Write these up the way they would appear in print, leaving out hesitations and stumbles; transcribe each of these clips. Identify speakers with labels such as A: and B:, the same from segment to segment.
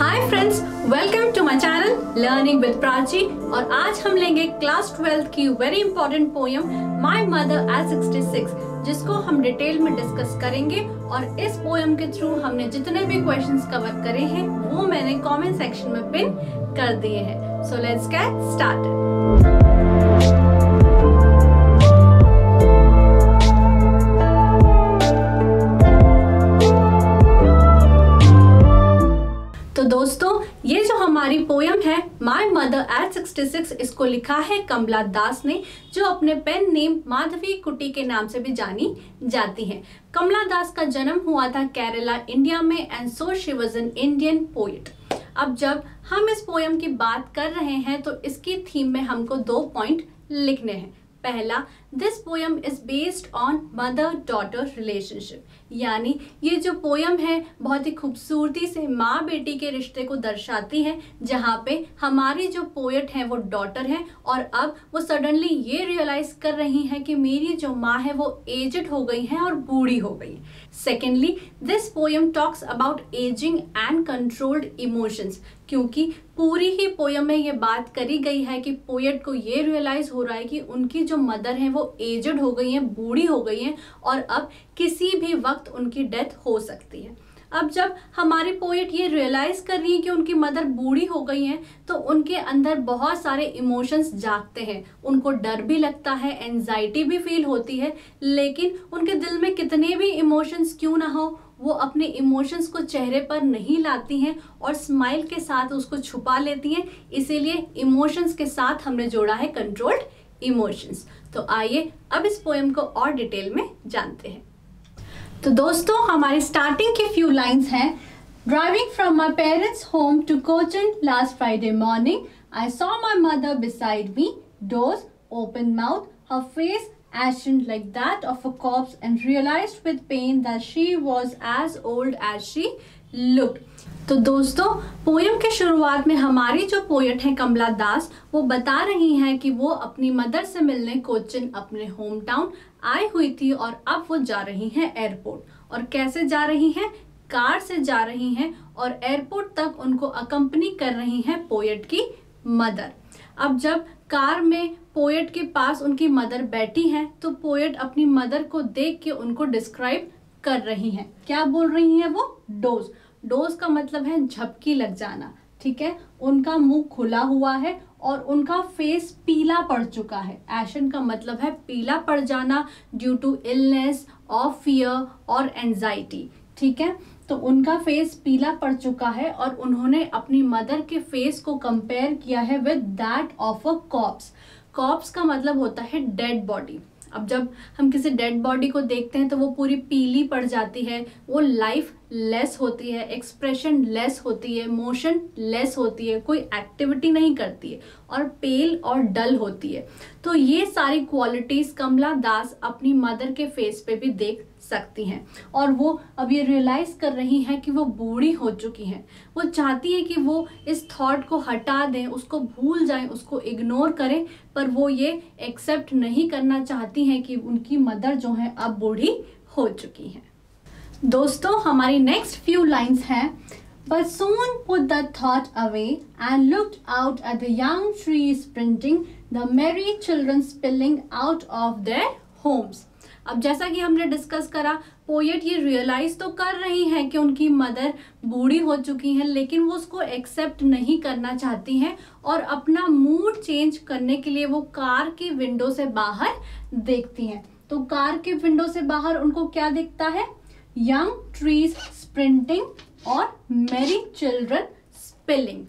A: Hi friends, welcome to my channel learning with Prachi. और आज हम लेंगे क्लास 12 की very important poem my mother at 66, जिसको हम डिटेल में डिस्कस करेंगे। और इस पोयम के थ्रू हमने जितने भी क्वेश्चंस कवर करे हैं वो मैंने कमेंट सेक्शन में पिन कर दिए हैं। So let's get started. तो दोस्तों, ये जो हमारी पोयम है माय मदर एट 66, इसको लिखा है कमला दास ने, जो अपने पेन नेम माधवी कुटी के नाम से भी जानी जाती हैं। कमला दास का जन्म हुआ था केरला, इंडिया में, and so she was an Indian poet. अब जब हम इस पोयम की बात कर रहे हैं तो इसकी थीम में हमको 2 पॉइंट लिखने हैं। पहला, this poem is based on mother daughter relationship, यानी ये जो पोयम है बहुत ही खूबसूरती से माँ बेटी के रिश्ते को दर्शाती है, जहाँ पे हमारी जो पोएट है वो डॉटर है और अब वो सडनली ये रियलाइज कर रही है कि मेरी जो माँ है वो एजड हो गई है और बूढ़ी हो गई है। Secondly, this poem talks about ageing and controlled emotions, क्योंकि पूरी ही पोयम में ये बात करी गई है कि पोएट को ये रियलाइज हो रहा है कि उनकी जो मदर है वो एजड हो गई हैं, बूढ़ी हो गई हैं और अब किसी भी वक्त उनकी डेथ हो सकती है। अब जब हमारी पोएट ये रियलाइज कर रही है कि उनकी मदर बूढ़ी हो गई हैं, तो उनके अंदर बहुत सारे इमोशंस जागते हैं। उनको डर भी लगता है, एंजाइटी भी फील होती है, लेकिन उनके दिल में कितने भी इमोशंस क्यों ना हो, वो अपने इमोशंस को चेहरे पर नहीं लाती हैं और स्माइल के साथ उसको छुपा लेती हैं। इसीलिए इमोशंस के साथ हमने जोड़ा है कंट्रोल्ड इमोशंस। तो आइए अब इस पोएम को और डिटेल में जानते हैं। तो दोस्तों, हमारी स्टार्टिंग की फ्यू लाइंस हैं। Driving from my parents home to Cochin last Friday morning, I saw my mother beside me, doors open mouth, her face ashen like that of a corpse, and realized with pain that she was as old as she looked। तो दोस्तों, poem के शुरुआत में हमारी जो poet है कमला दास, वो बता रही हैं कि वो अपनी मदर से मिलने कोचिन अपने होम टाउन आई हुई थी और अब वो जा रही हैं एयरपोर्ट। और कैसे जा रही हैं? कार से जा रही हैं और एयरपोर्ट तक उनको अकम्पनी कर रही हैं पोएट की मदर। अब जब कार में पोएट के पास उनकी मदर बैठी हैं तो पोएट अपनी मदर को देख के उनको डिस्क्राइब कर रही हैं। क्या बोल रही हैं वो? डोज। डोज का मतलब है झपकी लग जाना, ठीक है। उनका मुंह खुला हुआ है और उनका फेस पीला पड़ चुका है। एशन का मतलब है पीला पड़ जाना ड्यू टू इलनेस और फियर और एंजाइटी, ठीक है। तो उनका फेस पीला पड़ चुका है और उन्होंने अपनी मदर के फेस को कंपेयर किया है with that of a corps. Corps का मतलब होता है डेड बॉडी। अब जब हम किसी डेड बॉडी को देखते हैं तो वो पूरी पीली पड़ जाती है, वो लाइफ लेस होती है, एक्सप्रेशन लेस होती है, मोशन लेस होती है, कोई एक्टिविटी नहीं करती है और पेल और डल होती है। तो ये सारी क्वालिटीज कमला दास अपनी मदर के फेस पे भी देख सकती हैं और वो अब ये रियलाइज कर रही हैं कि वो बूढ़ी हो चुकी हैं। वो चाहती है कि वो इस थॉट को हटा दें, उसको भूल जाएं, उसको इग्नोर करें, पर वो ये एक्सेप्ट नहीं करना चाहती हैं कि उनकी मदर जो है अब बूढ़ी हो चुकी हैं। दोस्तों, हमारी नेक्स्ट फ्यू लाइंस हैं। But soon put that thought away and looked out at the young trees sprinting, the merry children spilling out of their homes। अब जैसा कि हमने डिस्कस करा, पोएट ये रियलाइज तो कर रही हैं कि उनकी मदर बूढ़ी हो चुकी हैं, लेकिन वो उसको एक्सेप्ट नहीं करना चाहती हैं और अपना मूड चेंज करने के लिए वो कार की विंडो से बाहर देखती हैं। तो कार के विंडो से बाहर उनको क्या दिखता है? यंग ट्रीज स्प्रिंटिंग और मेरी चिल्ड्रन स्पिलिंग।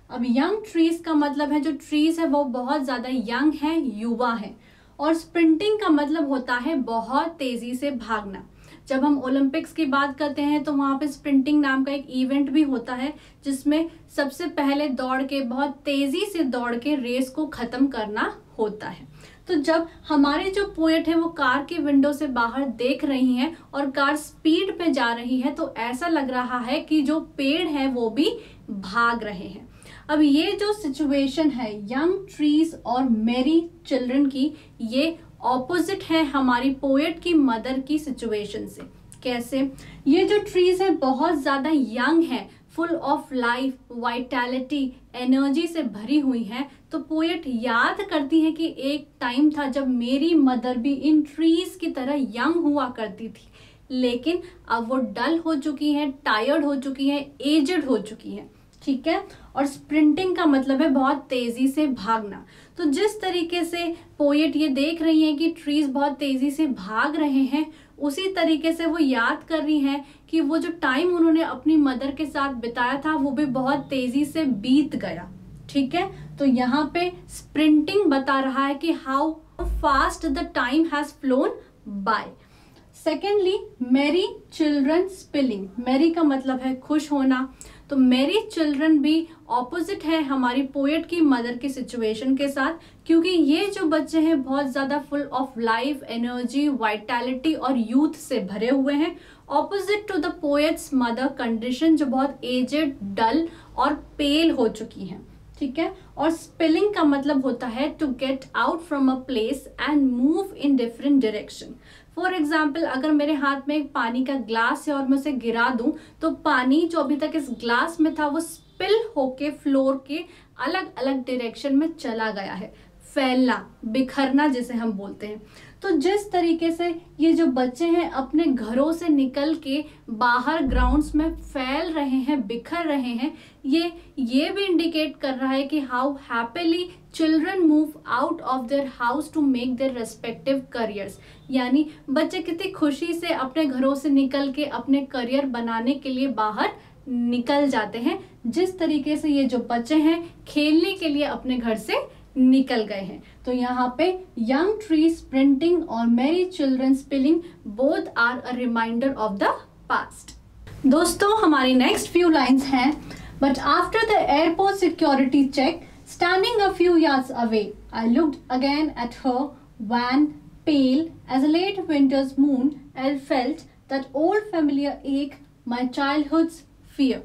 A: अब यंग ट्रीज का मतलब है जो ट्रीज है वो बहुत ज्यादा यंग है, युवा है, और स्प्रिंटिंग का मतलब होता है बहुत तेजी से भागना। जब हम ओलंपिक्स की बात करते हैं तो वहाँ पे स्प्रिंटिंग नाम का एक इवेंट भी होता है, जिसमें सबसे पहले दौड़ के, बहुत तेजी से दौड़ के रेस को खत्म करना होता है। तो जब हमारे जो पोएट है वो कार की विंडो से बाहर देख रही हैं और कार स्पीड पे जा रही है, तो ऐसा लग रहा है कि जो पेड़ है वो भी भाग रहे हैं। अब ये जो सिचुएशन है यंग ट्रीज और मेरी चिल्ड्रन की, ये ऑपोजिट है हमारी पोएट की मदर की सिचुएशन से। कैसे? ये जो ट्रीज है बहुत ज्यादा यंग है, full of life, vitality, energy से भरी हुई हैं, तो पोएट याद करती हैं कि एक टाइम था जब मेरी मदर भी इन ट्रीज की तरह यंग हुआ करती थी, लेकिन अब वो डल हो चुकी हैं, टायर्ड हो चुकी हैं, एजड हो चुकी हैं। ठीक है। और स्प्रिंटिंग का मतलब है बहुत तेजी से भागना। तो जिस तरीके से पोएट ये देख रही हैं कि ट्रीज बहुत तेजी से भाग रहे हैं, उसी तरीके से वो याद कर रही हैं कि वो जो टाइम उन्होंने अपनी मदर के साथ बिताया था वो भी बहुत तेजी से बीत गया। ठीक है। तो यहाँ पे स्प्रिंटिंग बता रहा है कि how fast the time has flown by. Secondly, merry children spilling. Merry का मतलब है खुश होना, तो मैरी चिल्ड्रन भी ऑपोजिट है हमारी पोएट की मदर की सिचुएशन के साथ, क्योंकि ये जो बच्चे हैं बहुत ज़्यादा full of life, energy, vitality और यूथ से भरे हुए हैं, opposite to the poet's mother condition जो बहुत एजेड, डल और पेल हो चुकी हैं। ठीक है। और स्पिलिंग का मतलब होता है to get out from a place and move in different direction. For example, अगर मेरे हाथ में एक पानी का ग्लास है और मैं उसे गिरा दूं, तो पानी जो अभी तक इस ग्लास में था वो स्पिल होके फ्लोर के अलग अलग डायरेक्शन में चला गया है। फैलना, बिखरना जिसे हम बोलते हैं। तो जिस तरीके से ये जो बच्चे हैं अपने घरों से निकल के बाहर ग्राउंड्स में फैल रहे हैं, बिखर रहे हैं, ये भी इंडिकेट कर रहा है कि how happily children move out of their house to make their respective careers. यानी बच्चे कितनी खुशी से अपने घरों से निकल के अपने करियर बनाने के लिए बाहर निकल जाते हैं, जिस तरीके से ये जो बच्चे हैं खेलने के लिए अपने घर से निकल गए हैं। तो यहाँ पे यंग ट्री स्प्रिंटिंग और merry children spilling both are a reminder of the past. दोस्तों, हमारी नेक्स्ट फ्यू लाइंस हैं, but after the airport security check, standing a few yards away, I looked again at her, wan, pale as a late winter's moon, and felt that old familiar ache, my childhood's fear.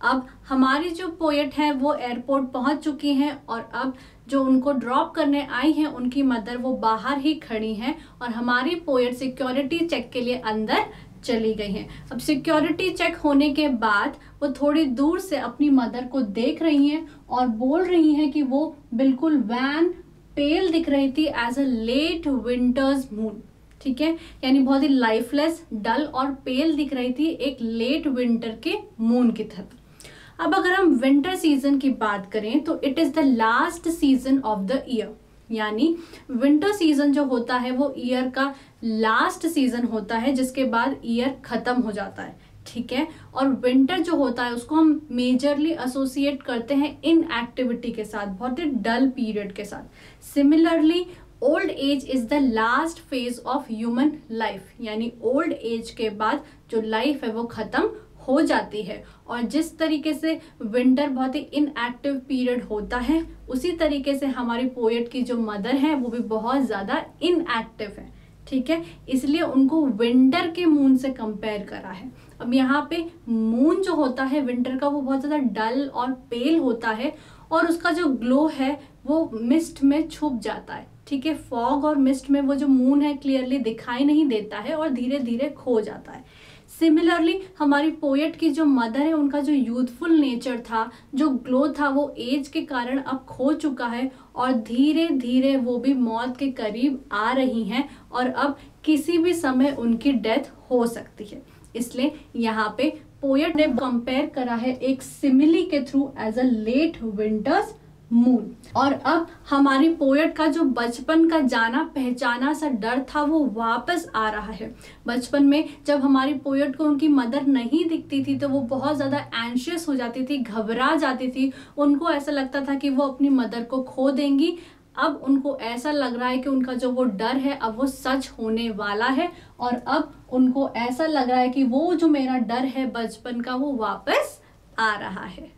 A: अब हमारी जो poet है वो airport पहुंच चुकी हैं और अब जो उनको ड्रॉप करने आई हैं उनकी मदर वो बाहर ही खड़ी हैं और हमारी पोएट सिक्योरिटी चेक के लिए अंदर चली गई हैं। अब सिक्योरिटी चेक होने के बाद वो थोड़ी दूर से अपनी मदर को देख रही हैं और बोल रही हैं कि वो बिल्कुल वैन, पेल दिख रही थी as a late winter's moon. ठीक है। यानी बहुत ही लाइफलेस, डल और पेल दिख रही थी एक लेट विंटर के मून की तरह। अब अगर हम विंटर सीजन की बात करें तो it is the last season of the year. यानी विंटर सीजन जो होता है वो ईयर का लास्ट सीजन होता है, जिसके बाद ईयर खत्म हो जाता है। ठीक है। और विंटर जो होता है उसको हम मेजरली एसोसिएट करते हैं इनएक्टिविटी के साथ, बहुत ही डल पीरियड के साथ। Similarly old age is the last phase of human life. यानी ओल्ड एज के बाद जो लाइफ है वो खत्म हो जाती है। और जिस तरीके से विंटर बहुत ही इनएक्टिव पीरियड होता है, उसी तरीके से हमारी पोएट की जो मदर है वो भी बहुत ज़्यादा इनएक्टिव है। ठीक है। इसलिए उनको विंटर के मून से कंपेयर करा है। अब यहाँ पे मून जो होता है विंटर का वो बहुत ज़्यादा डल और पेल होता है और उसका जो ग्लो है वो मिस्ट में छुप जाता है। ठीक है। फॉग और मिस्ट में वो जो मून है क्लियरली दिखाई नहीं देता है और धीरे धीरे खो जाता है। सिमिलरली हमारी पोएट की जो मदर है उनका जो यूथफुल नेचर था, जो ग्लो था, वो एज के कारण अब खो चुका है और धीरे धीरे वो भी मौत के करीब आ रही हैं और अब किसी भी समय उनकी डेथ हो सकती है। इसलिए यहाँ पे पोएट ने कंपेयर करा है एक सिमिली के through as a late winter's moon. और अब हमारी पोएट का जो बचपन का जाना पहचाना सा डर था वो वापस आ रहा है। बचपन में जब हमारी पोएट को उनकी मदर नहीं दिखती थी तो वो बहुत ज़्यादा एंशियस हो जाती थी, घबरा जाती थी। उनको ऐसा लगता था कि वो अपनी मदर को खो देंगी। अब उनको ऐसा लग रहा है कि उनका जो वो डर है अब वो सच होने वाला है और अब उनको ऐसा लग रहा है कि वो जो मेरा डर है बचपन का वो वापस आ रहा है।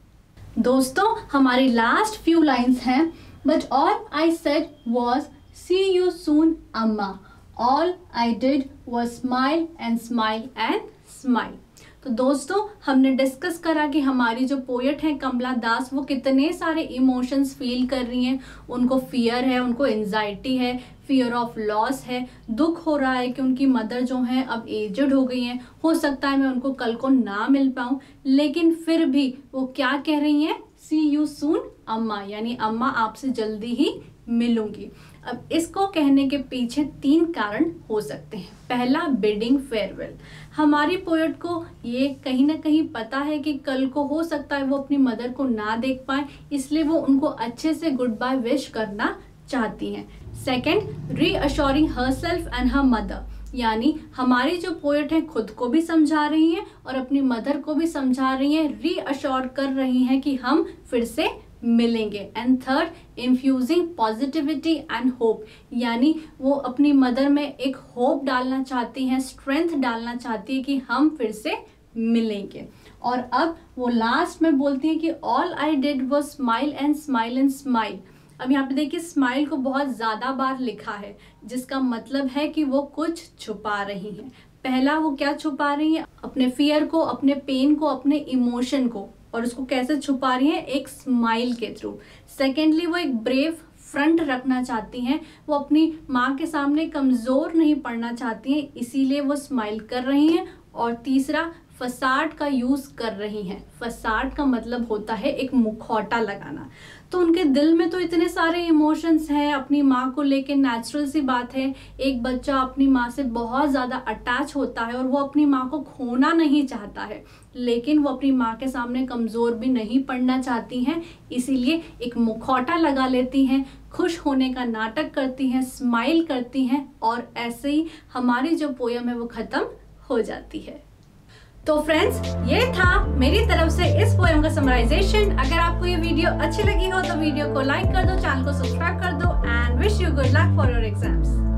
A: दोस्तों, हमारी लास्ट फ्यू लाइन्स हैं, but all I said was see you soon amma, all I did was smile and smile and smile. तो दोस्तों, हमने डिस्कस करा कि हमारी जो पोएट हैं कमला दास वो कितने सारे इमोशंस फील कर रही हैं। उनको फियर है, उनको एंजाइटी है, फियर ऑफ लॉस है, दुख हो रहा है कि उनकी मदर जो है अब एजड हो गई हैं, हो सकता है मैं उनको कल को ना मिल पाऊँ, लेकिन फिर भी वो क्या कह रही हैं, सी यू सून अम्मा, यानी अम्मा आपसे जल्दी ही मिलूंगी। अब इसको कहने के पीछे 3 कारण हो सकते हैं। पहला, बिडिंग फेयरवेल। हमारी पोएट को ये कहीं ना कहीं पता है कि कल को हो सकता है वो अपनी मदर को ना देख पाए, इसलिए वो उनको अच्छे से गुड बाय विश करना चाहती हैं। Second, reassuring herself and her mother, यानी हमारी जो पोएट है खुद को भी समझा रही हैं और अपनी मदर को भी समझा रही हैं, रीअश्योर कर रही हैं कि हम फिर से मिलेंगे। And third, infusing positivity and hope, यानी वो अपनी मदर में एक होप डालना चाहती हैं, स्ट्रेंथ डालना चाहती है कि हम फिर से मिलेंगे। और अब वो लास्ट में बोलती हैं कि all I did was smile and smile and smile. अब यहाँ पे देखिए स्माइल को बहुत ज़्यादा बार लिखा है, जिसका मतलब है कि वो कुछ छुपा रही हैं। पहला, वो क्या छुपा रही हैं, अपने फियर को, अपने पेन को, अपने इमोशन को, और उसको कैसे छुपा रही हैं, एक स्माइल के थ्रू। सेकेंडली, वो एक ब्रेव फ्रंट रखना चाहती हैं, वो अपनी माँ के सामने कमज़ोर नहीं पड़ना चाहती हैं, इसीलिए वो स्माइल कर रही हैं। और तीसरा, फसाड का यूज़ कर रही हैं। फसाड का मतलब होता है एक मुखौटा लगाना। तो उनके दिल में तो इतने सारे इमोशंस हैं अपनी माँ को लेके, नेचुरल सी बात है, एक बच्चा अपनी माँ से बहुत ज़्यादा अटैच होता है और वो अपनी माँ को खोना नहीं चाहता है, लेकिन वो अपनी माँ के सामने कमज़ोर भी नहीं पड़ना चाहती हैं, इसीलिए एक मुखौटा लगा लेती हैं, खुश होने का नाटक करती हैं, स्माइल करती हैं, और ऐसे ही हमारी जो पोयम है वो ख़त्म हो जाती है। तो फ्रेंड्स, ये था मेरी तरफ से इस पोएम का समराइजेशन। अगर आपको ये वीडियो अच्छी लगी हो तो वीडियो को लाइक कर दो, चैनल को सब्सक्राइब कर दो, and wish you good luck for your exams.